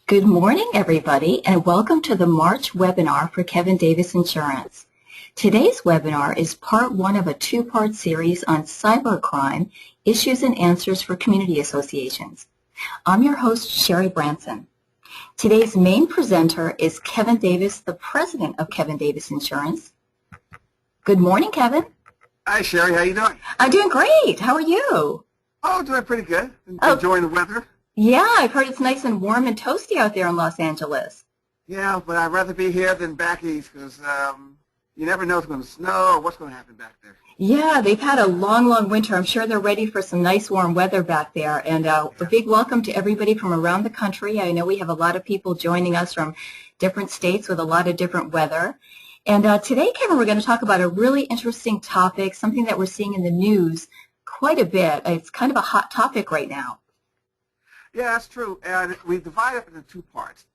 Good morning, everybody, and welcome to the March webinar for Kevin Davis Insurance. Today's webinar is part one of a two-part series on cybercrime, issues and answers for community associations. I'm your host, Sherry Branson. Today's main presenter is Kevin Davis, the president of Kevin Davis Insurance. Good morning, Kevin. Hi, Sherry. How you doing? I'm doing great. How are you? Oh, doing pretty good. Enjoying the weather. Yeah, I've heard it's nice and warm and toasty out there in Los Angeles. Yeah, but I'd rather be here than back east because you never know if it's going to snow or what's going to happen back there. Yeah, they've had a long, long winter. I'm sure they're ready for some nice warm weather back there. And a big welcome to everybody from around the country. I know we have a lot of people joining us from different states with a lot of different weather. And today, Kevin, we're going to talk about a really interesting topic, something that we're seeing in the news quite a bit. It's kind of a hot topic right now. Yeah, that's true. And we divided it into two parts.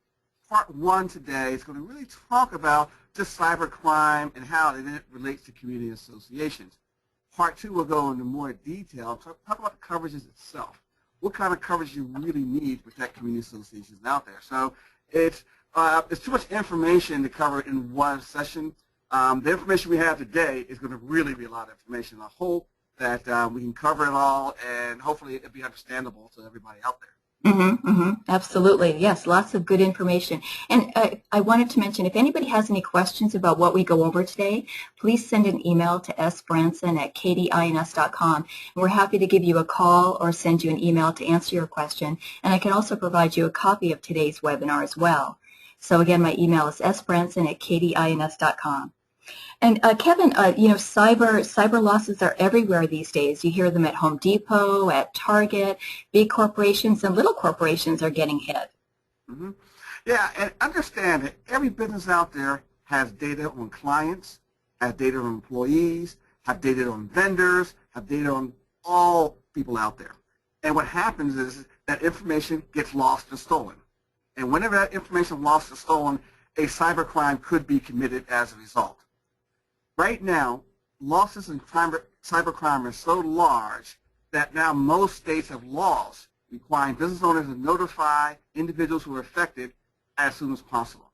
Part one today is going to really talk about just cybercrime and how it relates to community associations. Part two will go into more detail, talk about the coverages itself. What kind of coverage you really need to protect community associations out there. So it's too much information to cover in one session. The information we have today is going to really be a lot of information. I hope that we can cover it all and hopefully it'll be understandable to everybody out there. Absolutely. Yes, lots of good information. And I wanted to mention, if anybody has any questions about what we go over today, please send an email to sbranson@kdins.com. And we're happy to give you a call or send you an email to answer your question. And I can also provide you a copy of today's webinar as well. So again, my email is sbranson@kdins.com. And Kevin, cyber losses are everywhere these days. You hear them at Home Depot, at Target. Big corporations and little corporations are getting hit. Yeah, and understand that every business out there has data on clients, has data on employees, have data on vendors, have data on all people out there. And what happens is that information gets lost or stolen. And whenever that information is lost or stolen, a cybercrime could be committed as a result. Right now, losses in cybercrime are so large that now most states have laws requiring business owners to notify individuals who are affected as soon as possible.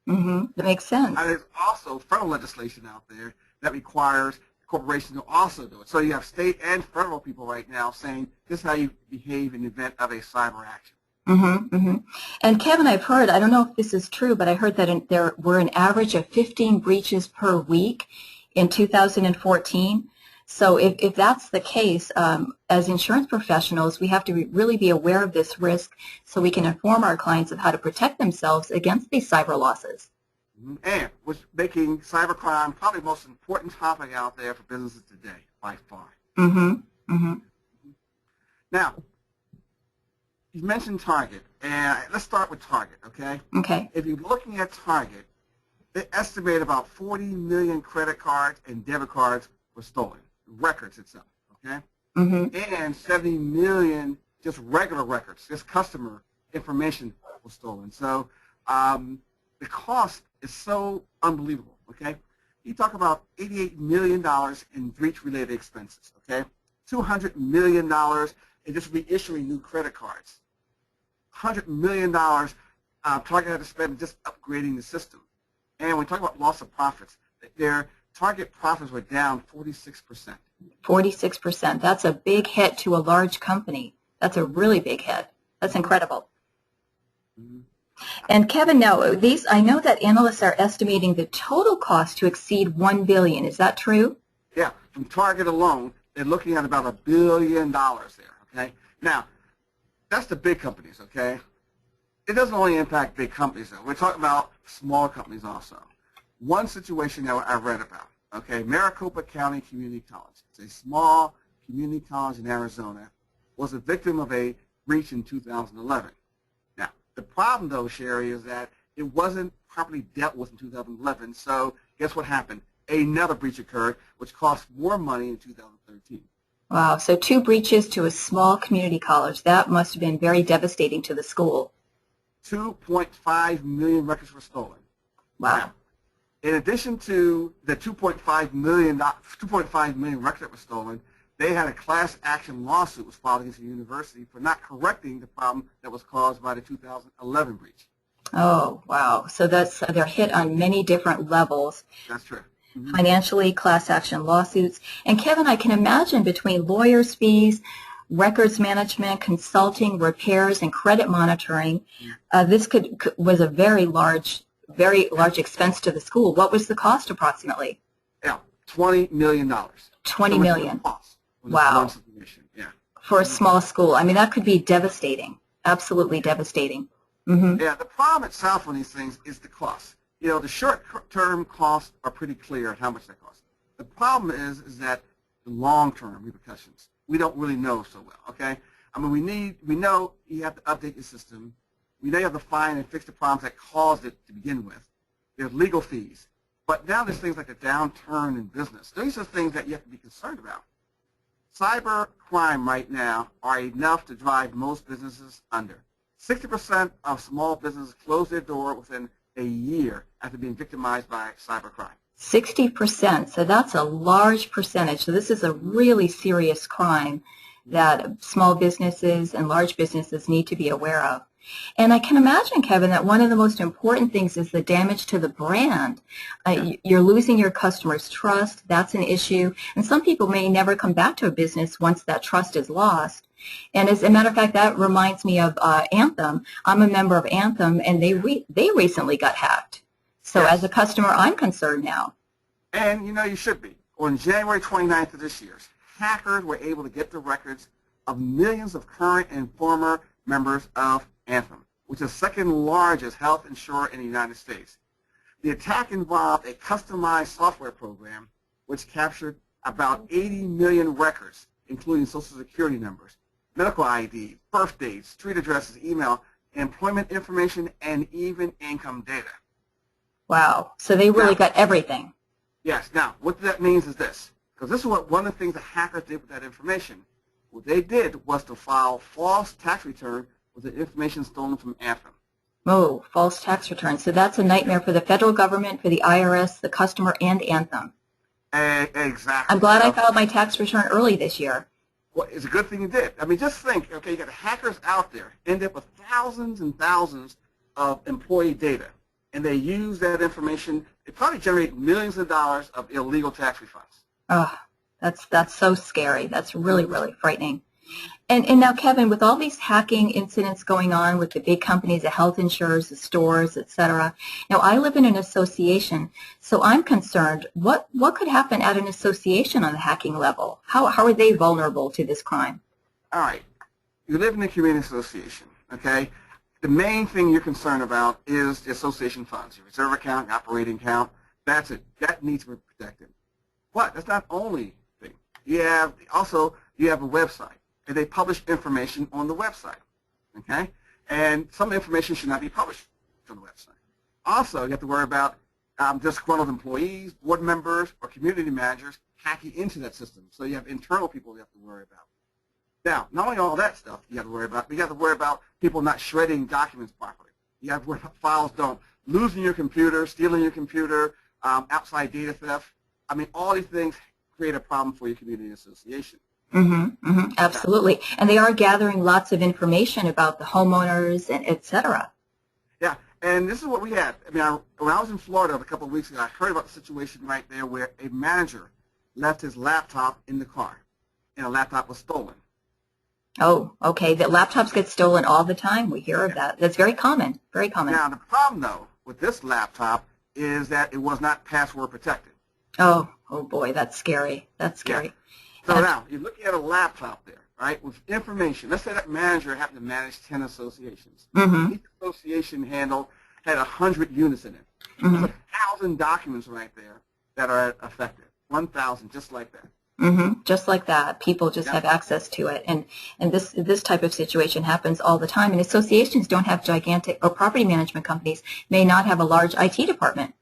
That makes sense. And there's also federal legislation out there that requires corporations to also do it. So you have state and federal people right now saying this is how you behave in the event of a cyber action. And Kevin, I've heard, I don't know if this is true, but I heard that there were an average of 15 breaches per week in 2014. So if that's the case, as insurance professionals, we have to really be aware of this risk so we can inform our clients of how to protect themselves against these cyber losses. And what's making cybercrime probably the most important topic out there for businesses today, by far. Now, you mentioned Target, and let's start with Target, okay? Okay. If you're looking at Target, they estimate about 40 million credit cards and debit cards were stolen, records itself, okay? And 70 million just regular records, just customer information was stolen. So the cost is so unbelievable, okay? You talk about $88 million in breach-related expenses, okay? $200 million in just reissuing new credit cards. $100 million Target had to spend just upgrading the system. And when we talk about loss of profits, their Target profits were down 46%. 46%. That's a big hit to a large company. That's a really big hit. That's incredible. And Kevin, now I know that analysts are estimating the total cost to exceed $1 billion. Is that true? Yeah, from Target alone, they're looking at about $1 billion there, okay? Now, that's the big companies, okay? It doesn't only impact big companies, though. We're talking about small companies also. One situation that I read about, okay, Maricopa County Community College. It's a small community college in Arizona, was a victim of a breach in 2011. Now, the problem, though, Sherry, is that it wasn't properly dealt with in 2011, so guess what happened? Another breach occurred, which cost more money in 2013. Wow, so 2 breaches to a small community college. That must have been very devastating to the school. 2.5 million records were stolen. Wow. Now, in addition to the 2.5 million records that were stolen, they had a class action lawsuit was filed against the university for not correcting the problem that was caused by the 2011 breach. Oh, wow. So they're hit on many different levels. That's true. Financially, class action lawsuits. And Kevin, I can imagine between lawyers' fees, records management, consulting, repairs, and credit monitoring, this was a very large expense to the school. What was the cost approximately? Yeah, $20 million. $20 million. Wow. Yeah. For a small school. I mean, that could be devastating. Absolutely devastating. Yeah, the problem itself on these things is the cost. You know, the short-term costs are pretty clear on how much that costs. The problem is that the long-term repercussions, we don't really know so well, okay? I mean, we know you have to update your system. We know you have to find and fix the problems that caused it to begin with. There's legal fees. But now there's things like the downturn in business. These are things that you have to be concerned about. Cyber crime right now are enough to drive most businesses under. 60% of small businesses close their door within a year after being victimized by cybercrime. 60%. So that's a large percentage. So this is a really serious crime that small businesses and large businesses need to be aware of. And I can imagine, Kevin, that one of the most important things is the damage to the brand. You're losing your customers' trust. That's an issue. And some people may never come back to a business once that trust is lost. And as a matter of fact, that reminds me of Anthem. I'm a member of Anthem, and they recently got hacked. So as a customer, I'm concerned now. And, you know, you should be. On January 29th of this year, hackers were able to get the records of millions of current and former members of Anthem, which is the second largest health insurer in the United States. The attack involved a customized software program which captured about 80 million records, including Social Security numbers, medical ID, birth dates, street addresses, email, employment information, and even income data. Wow. So they really got everything. Yes. Now, what that means is this, because this is what one of the things the hackers did with that information. What they did was to file false tax return with the information stolen from Anthem. Oh, false tax returns. So that's a nightmare for the federal government, for the IRS, the customer, and Anthem. Exactly. I'm glad I filed my tax return early this year. Well, it's a good thing you did. I mean, just think, okay, you got hackers out there, end up with thousands and thousands of employee data, and they use that information. They probably generate millions of dollars of illegal tax refunds. Oh, that's so scary. That's really, really frightening. And now, Kevin, with all these hacking incidents going on with the big companies, the health insurers, the stores, et cetera, now I live in an association, so I'm concerned. What could happen at an association on the hacking level? How are they vulnerable to this crime? All right. You live in a community association, okay? The main thing you're concerned about is the association funds, your reserve account, your operating account. That's it. That needs to be protected. But that's not the only thing. You have a website. And they publish information on the website, okay? And some information should not be published on the website. Also, you have to worry about disgruntled employees, board members, or community managers hacking into that system. So you have internal people you have to worry about. Now, not only all that stuff you have to worry about, but you have to worry about people not shredding documents properly. You have to worry about files losing your computer, stealing your computer, outside data theft. I mean, all these things create a problem for your community association. Absolutely. And they are gathering lots of information about the homeowners and et cetera. Yeah, and this is what we had. I mean, when I was in Florida a couple of weeks ago, I heard about the situation right there where a manager left his laptop in the car, and the laptop was stolen. Oh, okay. The laptops get stolen all the time. We hear of that. That's very common, very common. Now, the problem, though, with this laptop is that it was not password protected. Oh boy, that's scary. That's scary. Yeah. So now, you're looking at a laptop there, right, with information. Let's say that manager happened to manage 10 associations. Each association had 100 units in it. There's 1,000 documents right there that are affected. 1,000, just like that. Just like that. People just have access to it. And this type of situation happens all the time. And associations don't have gigantic, or property management companies may not have a large IT department.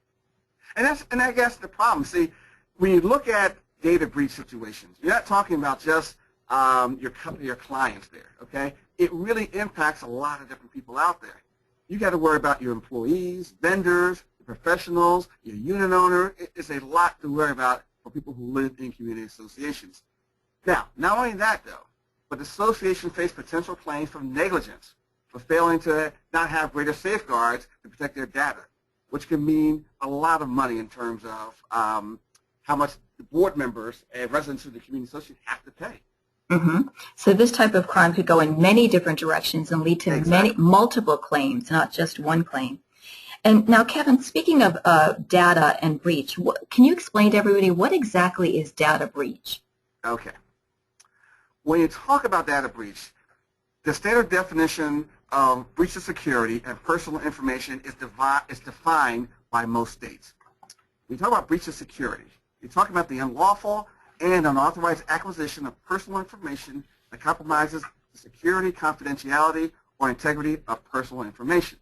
And I guess the problem. See, when you look at data breach situations, you're not talking about just your clients there, okay? It really impacts a lot of different people out there. You got to worry about your employees, vendors, your professionals, your unit owner. It's a lot to worry about for people who live in community associations. Now, not only that, though, but the association faced potential claims for negligence for failing to not have greater safeguards to protect their data, which can mean a lot of money in terms of how much the board members and residents of the community association have to pay. So this type of crime could go in many different directions and lead to multiple claims, not just one claim. And now, Kevin, speaking of data and breach, can you explain to everybody what exactly is data breach? Okay. When you talk about data breach, the standard definition of breach of security and personal information is defined by most states. When you talk about breach of security, you're talking about the unlawful and unauthorized acquisition of personal information that compromises the security, confidentiality, or integrity of personal information.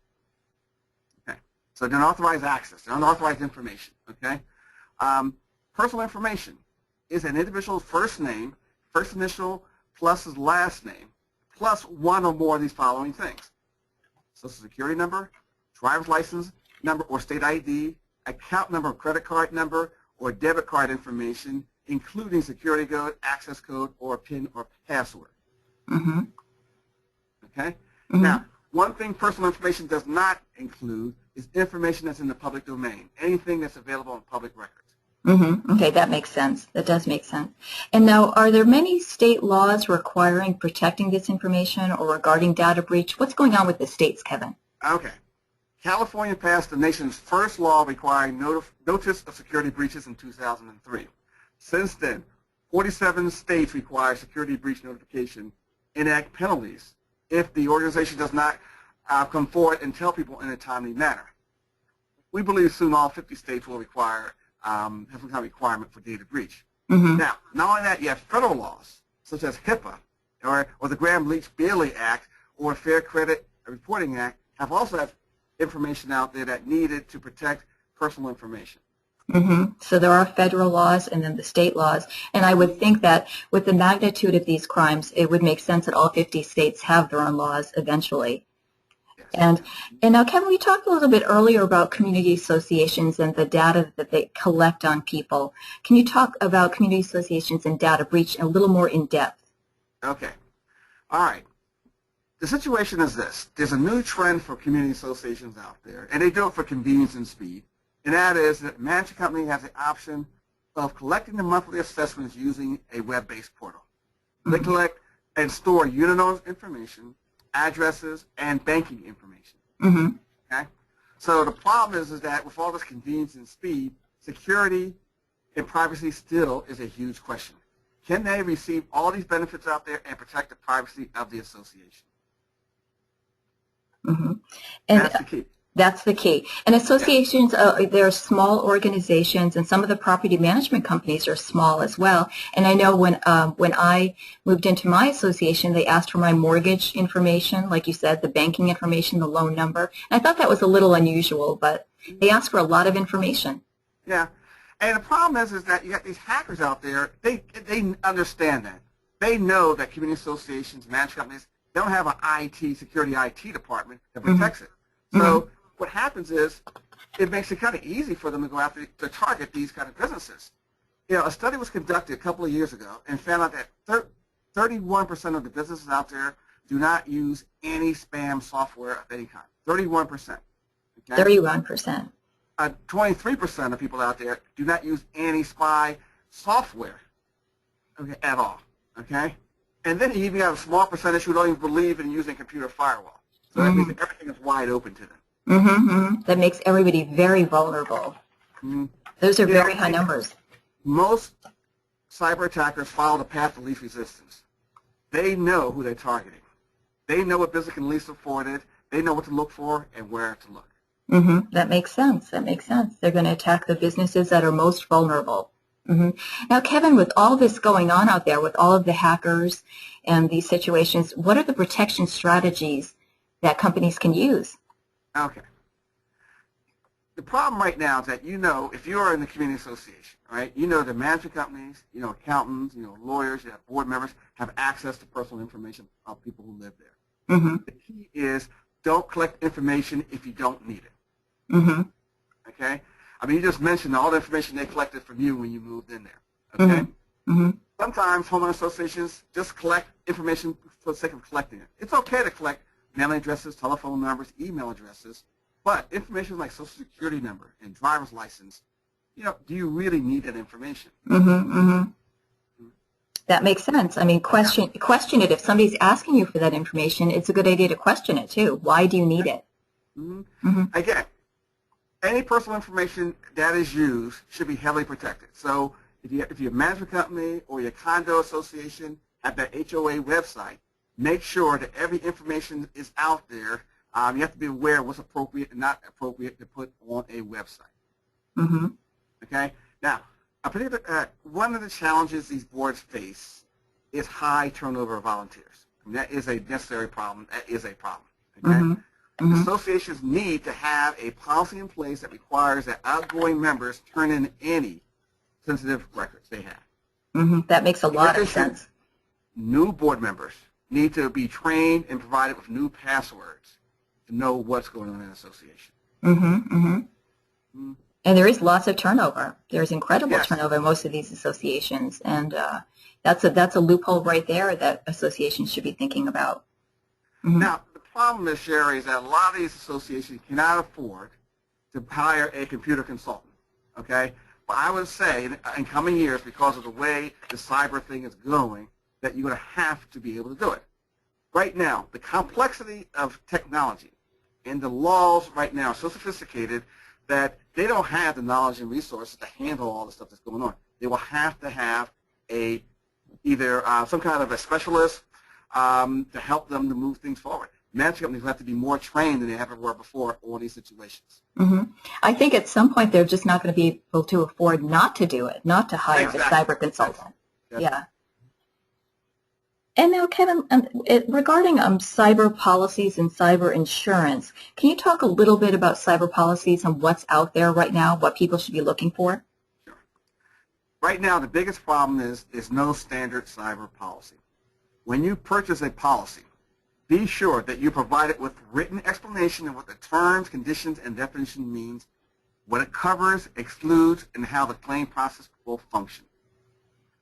Okay, so the unauthorized access, the unauthorized information. Okay, personal information is an individual's first name, first initial plus his last name, plus one or more of these following things: Social Security number, driver's license number or state ID, account number, credit card number, or debit card information, including security code, access code, or PIN or password. Okay? Now, one thing personal information does not include is information that's in the public domain, anything that's available on public records. Okay, that makes sense. That does make sense. And now, are there many state laws requiring protecting this information or regarding data breach? What's going on with the states, Kevin? Okay. California passed the nation's first law requiring notice of security breaches in 2003. Since then, 47 states require security breach notification, enact penalties if the organization does not come forward and tell people in a timely manner. We believe soon all 50 states will require have some kind of requirement for data breach. Now, not only that, you have federal laws such as HIPAA or the Gramm-Leach-Bailey Act or Fair Credit Reporting Act have also have information out there that needed to protect personal information. So there are federal laws and then the state laws, and I would think that with the magnitude of these crimes, it would make sense that all 50 states have their own laws eventually. Yes. And now, Kevin, we talked a little bit earlier about community associations and the data that they collect on people. Can you talk about community associations and data breach a little more in depth? Okay. All right. The situation is this. There's a new trend for community associations out there, and they do it for convenience and speed, and that is that the management company has the option of collecting the monthly assessments using a web-based portal. They collect and store unit owner information, addresses, and banking information. Okay? So the problem is that with all this convenience and speed, security and privacy still is a huge question. Can they receive all these benefits out there and protect the privacy of the association? And that's the key. That's the key. And associations, they're small organizations, and some of the property management companies are small as well. And I know when I moved into my association, they asked for my mortgage information, like you said, the banking information, the loan number. And I thought that was a little unusual, but they asked for a lot of information. Yeah. And the problem is that you got these hackers out there, they understand that. They know that community associations, management companies, don't have an security IT department that protects it. So what happens is it makes it kind of easy for them to go after, to target these kind of businesses. You know, a study was conducted a couple of years ago and found out that 31% of the businesses out there do not use any spam software of any kind. 31%. Okay? 31%. 23% of people out there do not use anti-spy software, okay, at all. Okay? And then you even have a small percentage who don't even believe in using computer firewall. So that means that everything is wide open to them. That makes everybody very vulnerable. Those are very high numbers. Most cyber attackers follow the path of least resistance. They know who they're targeting. They know what business can least afford it. They know what to look for and where to look. That makes sense. That makes sense. They're going to attack the businesses that are most vulnerable. Now, Kevin, with all this going on out there, with all of the hackers and these situations, what are the protection strategies that companies can use? Okay. The problem right now is that, you know, if you are in the community association, right, you know the management companies, you know, accountants, you know, lawyers, you have board members have access to personal information of people who live there. The key is don't collect information if you don't need it. Okay? I mean, you just mentioned all the information they collected from you when you moved in there. Okay? Sometimes homeowner associations just collect information for the sake of collecting it. It's okay to collect mailing addresses, telephone numbers, email addresses, but information like social security number and driver's license, do you really need that information? That makes sense. I mean, question it. If somebody's asking you for that information, it's a good idea to question it too. Why do you need it? Again, any personal information that is used should be heavily protected. So if you're a management company or your condo association at that HOA website, make sure that every information is out there. You have to be aware of what's appropriate and not appropriate to put on a website. Okay? Now, one of the challenges these boards face is high turnover of volunteers. I mean, that is a necessary problem. That is a problem. Okay? Associations need to have a policy in place that requires that outgoing members turn in any sensitive records they have. That makes a lot of sense. New board members need to be trained and provided with new passwords to know what's going on in an association. And there is lots of turnover. There's incredible turnover in most of these associations, and that's a loophole right there that associations should be thinking about. Now, the problem is, Sherry, is that a lot of these associations cannot afford to hire a computer consultant. Okay, but I would say in coming years, because of the way the cyber thing is going, that you're going to have to be able to do it. Right now, the complexity of technology and the laws right now are so sophisticated that they don't have the knowledge and resources to handle all the stuff that's going on. They will have to have either some kind of a specialist to help them to move things forward. Management companies will have to be more trained than they ever were before on these situations. I think at some point they're just not going to be able to afford not to do it, not to hire a cyber consultant. Yeah. And now, Kevin, regarding cyber policies and cyber insurance, can you talk a little bit about cyber policies and what's out there right now, what people should be looking for? Sure. Right now, the biggest problem is no standard cyber policy. When you purchase a policy, be sure that you provide it with written explanation of what the terms, conditions, and definition means, what it covers, excludes, and how the claim process will function.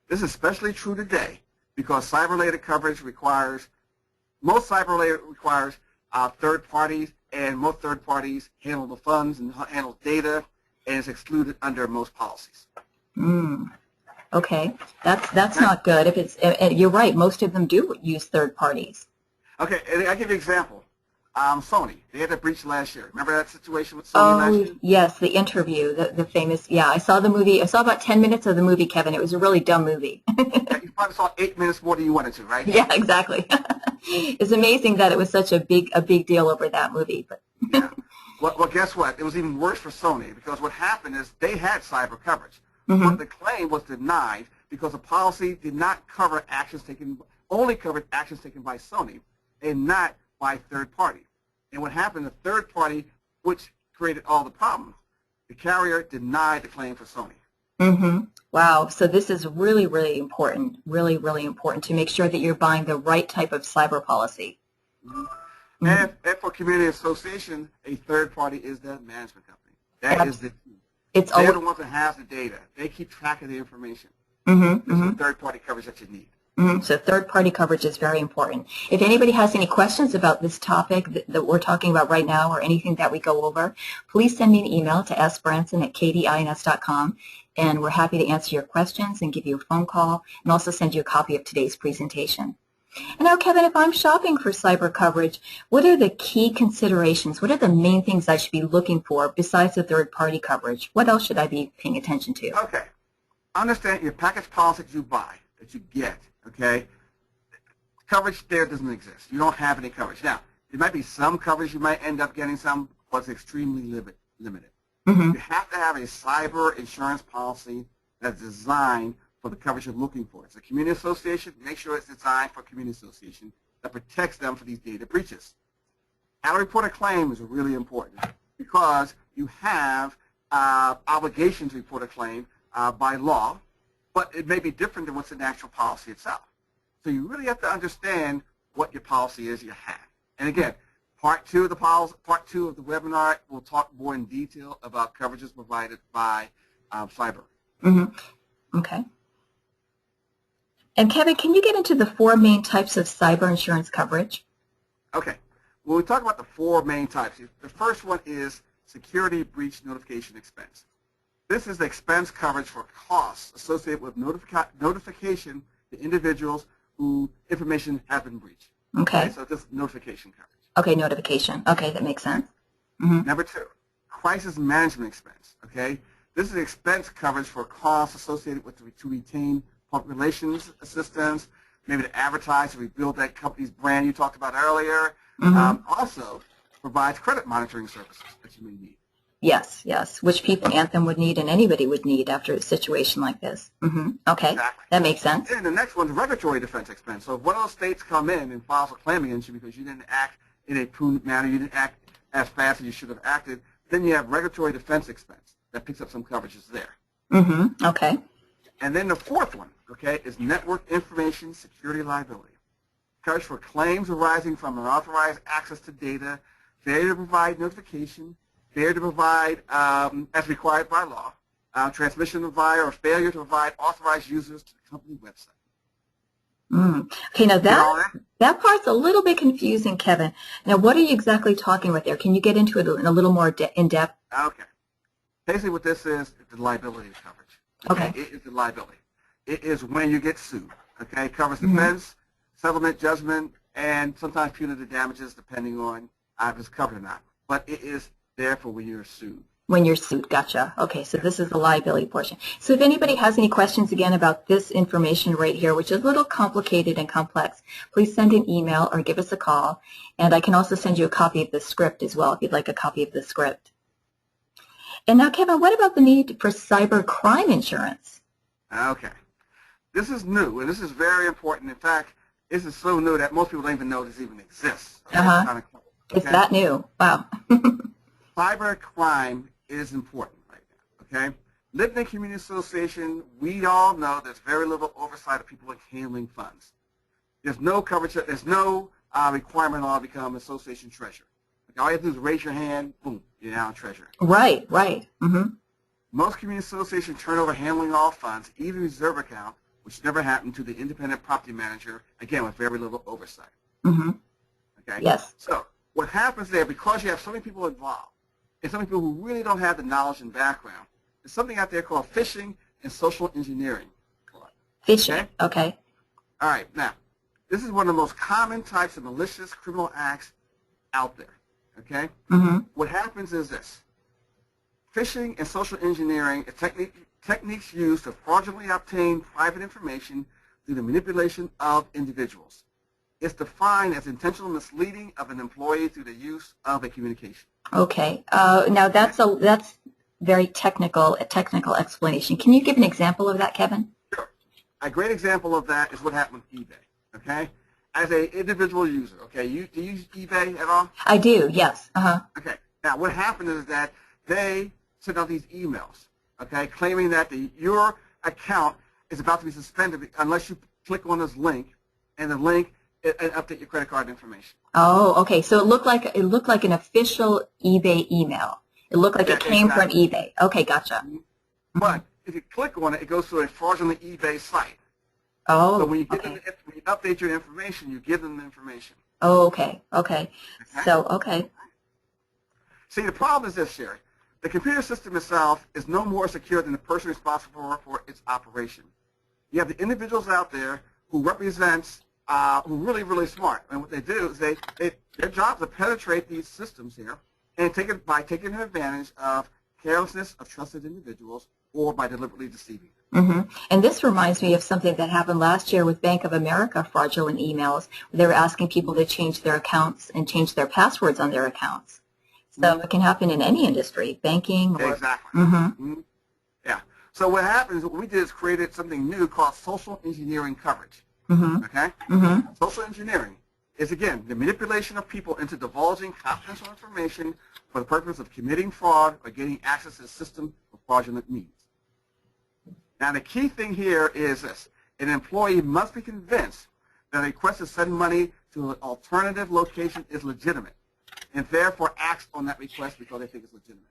This is especially true today, because cyber-related coverage most cyber-related requires third parties, and most third parties handle the funds and handle data, and is excluded under most policies. Okay, that's not good. If it's you're right, most of them do use third parties. Okay, and I'll give you an example. Sony, they had a breach last year. Remember that situation with Sony last year? Yes, the interview, the famous, I saw the movie. I saw about 10 minutes of the movie, Kevin. It was a really dumb movie. You probably saw 8 minutes more than you wanted to, right? Yeah, exactly. It's amazing that it was such a big deal over that movie. But yeah. Well, guess what? It was even worse for Sony, because what happened is they had cyber coverage. But the claim was denied because the policy did not cover only covered actions taken by Sony and not by third party. And what happened, the third party, which created all the problems, the carrier denied the claim for Sony. Wow. So this is really, really important, really, really important to make sure that you're buying the right type of cyber policy. And for community association, a third party is the management company. That is the they're the ones that have the data. They keep track of the information. This is the third party coverage that you need. So third-party coverage is very important. If anybody has any questions about this topic that we're talking about right now or anything that we go over, please send me an email to sbranson@kdins.com, and we're happy to answer your questions and give you a phone call and also send you a copy of today's presentation. And now, Kevin, if I'm shopping for cyber coverage, what are the key considerations? What are the main things I should be looking for besides the third-party coverage? What else should I be paying attention to? Okay. Understand your package policy that you buy, that you get. Okay, coverage there doesn't exist. You don't have any coverage. Now, there might be some coverage you might end up getting some, but it's extremely limited. You have to have a cyber insurance policy that's designed for the coverage you're looking for. It's a community association. Make sure it's designed for a community association that protects them for these data breaches. How to report a claim is really important because you have obligation to report a claim by law, but it may be different than what's in the actual policy itself. So you really have to understand what your policy is you have. And again, part two of the webinar, we'll talk more in detail about coverages provided by cyber. Okay. And Kevin, can you get into the 4 main types of cyber insurance coverage? Okay. When we talk about the 4 main types, the first one is security breach notification expense. This is the expense coverage for costs associated with notification to individuals whose information has been breached. Okay. So this is notification coverage. Okay, notification. Okay, that makes sense. Number 2, crisis management expense. Okay. This is expense coverage for costs associated with to retain public relations assistance, maybe to advertise to rebuild that company's brand you talked about earlier. Also provides credit monitoring services that you may need. Yes, yes, which people Anthem would need and anybody would need after a situation like this. Okay, Exactly. that makes sense. And the next one's regulatory defense expense. So if one of those states come in and files a claim against you because you didn't act in a prudent manner, you didn't act as fast as you should have acted, then you have regulatory defense expense that picks up some coverages there. Okay. And then the fourth one, okay, is network information security liability. Coverage for claims arising from unauthorized access to data, failure to provide notification, failure to provide, as required by law, transmission of via or failure to provide authorized users to the company website. Okay, now that part's a little bit confusing, Kevin. Now, what are you exactly talking about there? Can you get into it in a little more in depth? Okay. Basically what this is the liability coverage. Okay. It is the liability. It is when you get sued. Okay. It covers defense, settlement, judgment, and sometimes punitive damages depending on if it's covered or not. But it is there for when you're sued. When you're sued, gotcha. Okay, so this is the liability portion. So if anybody has any questions again about this information right here, which is a little complicated and complex, please send an email or give us a call. And I can also send you a copy of the script as well if you'd like a copy of the script. And now, Kevin, what about the need for cyber crime insurance? Okay. This is new, and this is very important. In fact, this is so new that most people don't even know this even exists. Okay? It's that new. Wow. Cyber crime is important right now, okay? Living Community Association, we all know there's very little oversight of people handling funds. There's no coverage, there's no requirement at all to become association treasurer. Okay, all you have to do is raise your hand, boom, you're now a treasurer. Right, right. Most community associations turn over handling all funds, even reserve account, which never happened to the independent property manager, again, with very little oversight. Okay? Yes. So what happens there, because you have so many people involved, and some people who really don't have the knowledge and background, there's something out there called phishing and social engineering. Phishing, okay. All right, now, this is one of the most common types of malicious criminal acts out there, okay? What happens is this. Phishing and social engineering are techniques used to fraudulently obtain private information through the manipulation of individuals. It's defined as intentional misleading of an employee through the use of a communication. Okay. Now that's very technical, a technical explanation. Can you give an example of that, Kevin? Sure. A great example of that is what happened with eBay. Okay. As an individual user, okay, do you use eBay at all? I do. Yes. Okay. Now what happened is that they sent out these emails, okay, claiming that your account is about to be suspended unless you click on this link, and the link and update your credit card information. Oh, okay. So it looked like an official eBay email. It looked like it came from eBay. Okay, gotcha. But if you click on it, it goes to a fraudulent eBay site. Oh, so when you update your information, you give them the information. Oh, okay, okay. So, okay. See, the problem is this, Sherry. The computer system itself is no more secure than the person responsible for its operation. You have the individuals out there who represents who are really, really smart. And what they do is their job is to penetrate these systems here and by taking advantage of carelessness of trusted individuals or by deliberately deceiving them. And this reminds me of something that happened last year with Bank of America fraudulent emails. They were asking people to change their accounts and change their passwords on their accounts. So it can happen in any industry, banking. Or, exactly. Yeah. So what happens, what we did is created something new called social engineering coverage. Okay? Social engineering is, again, the manipulation of people into divulging confidential information for the purpose of committing fraud or getting access to the system for fraudulent means. Now, the key thing here is this. An employee must be convinced that a request to send money to an alternative location is legitimate and therefore acts on that request because they think it's legitimate.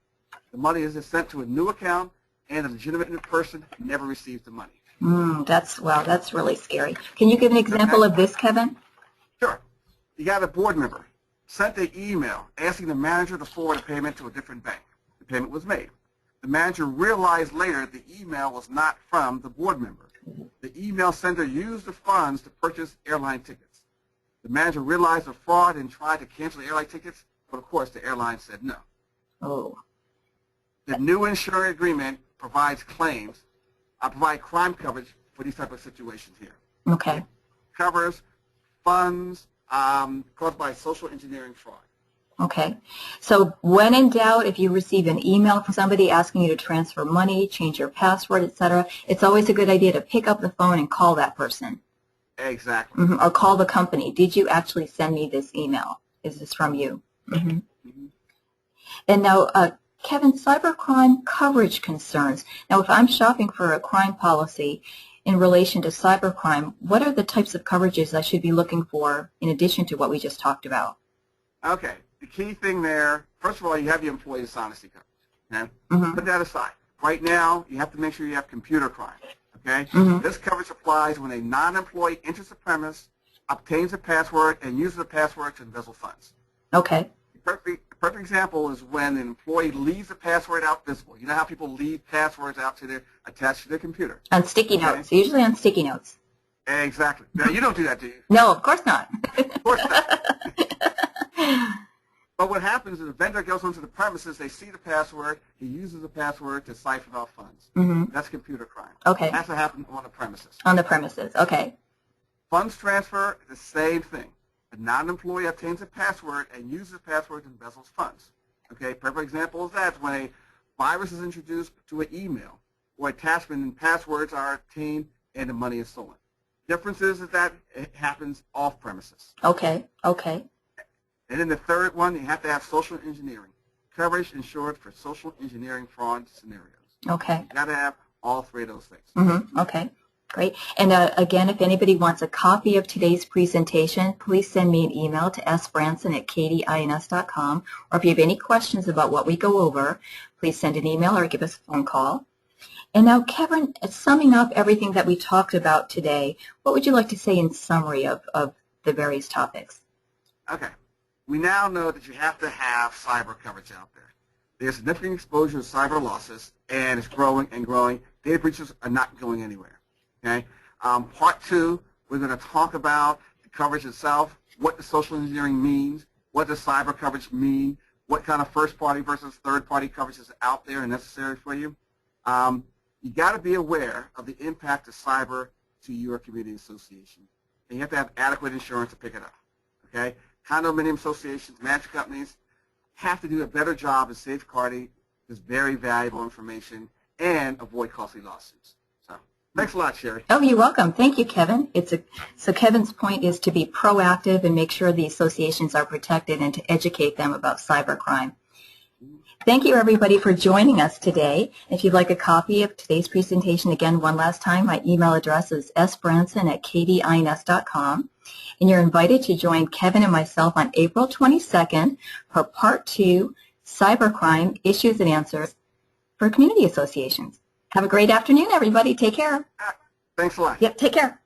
The money is sent to a new account and the legitimate person never receives the money. Wow, that's really scary. Can you give an example of this, Kevin? Sure. You got a board member sent an email asking the manager to forward a payment to a different bank. The payment was made. The manager realized later the email was not from the board member. The email sender used the funds to purchase airline tickets. The manager realized the fraud and tried to cancel the airline tickets, but of course the airline said no. Oh. The new insurance agreement provides provide crime coverage for these type of situations here. Okay. It covers funds caused by social engineering fraud. Okay. So when in doubt, if you receive an email from somebody asking you to transfer money, change your password, etc., it's always a good idea to pick up the phone and call that person. Exactly. Or call the company. Did you actually send me this email? Is this from you? And now, Kevin, cybercrime coverage concerns. Now, if I'm shopping for a crime policy in relation to cybercrime, what are the types of coverages I should be looking for in addition to what we just talked about? Okay. The key thing there, first of all, you have your employee dishonesty coverage. Okay? Put that aside. Right now, you have to make sure you have computer crime. Okay? This coverage applies when a non-employee enters the premise, obtains a password, and uses the password to embezzle funds. Okay. A perfect example is when an employee leaves the password out visible. You know how people leave passwords out attached to their computer? On sticky notes, usually on sticky notes. Exactly. Now, you don't do that, do you? No, of course not. Of course not. But what happens is the vendor goes onto the premises, they see the password, he uses the password to siphon off funds. That's computer crime. Okay. It has to happen on the premises. On the premises, okay. Funds transfer, the same thing. A non-employee obtains a password and uses the password to embezzle funds. Okay, perfect example of that is when a virus is introduced to an email or attachment and passwords are obtained and the money is stolen. Difference is that it happens off premises. Okay, okay. And then the third one, you have to have social engineering. Coverage insured for social engineering fraud scenarios. Okay. You got to have all three of those things. Okay, great. And again, if anybody wants a copy of today's presentation, please send me an email to sbranson@kdins.com. Or if you have any questions about what we go over, please send an email or give us a phone call. And now, Kevin, summing up everything that we talked about today, what would you like to say in summary of the various topics? Okay. We now know that you have to have cyber coverage out there. There's significant exposure to cyber losses, and it's growing and growing. Data breaches are not going anywhere. Okay. Part 2, we're going to talk about the coverage itself, what the social engineering means, what does cyber coverage mean, what kind of first-party versus third-party coverage is out there and necessary for you. You got to be aware of the impact of cyber to your community association, and you have to have adequate insurance to pick it up. Okay. Condominium associations, management companies have to do a better job of safeguarding this very valuable information and avoid costly lawsuits. So, thanks a lot, Sherry. Oh, you're welcome. Thank you, Kevin. So Kevin's point is to be proactive and make sure the associations are protected and to educate them about cybercrime. Thank you, everybody, for joining us today. If you'd like a copy of today's presentation, again, one last time, my email address is sbranson@kdins.com. And you're invited to join Kevin and myself on April 22nd for Part 2, Cybercrime Issues and Answers for Community Associations. Have a great afternoon, everybody. Take care. Thanks a lot. Yep, take care.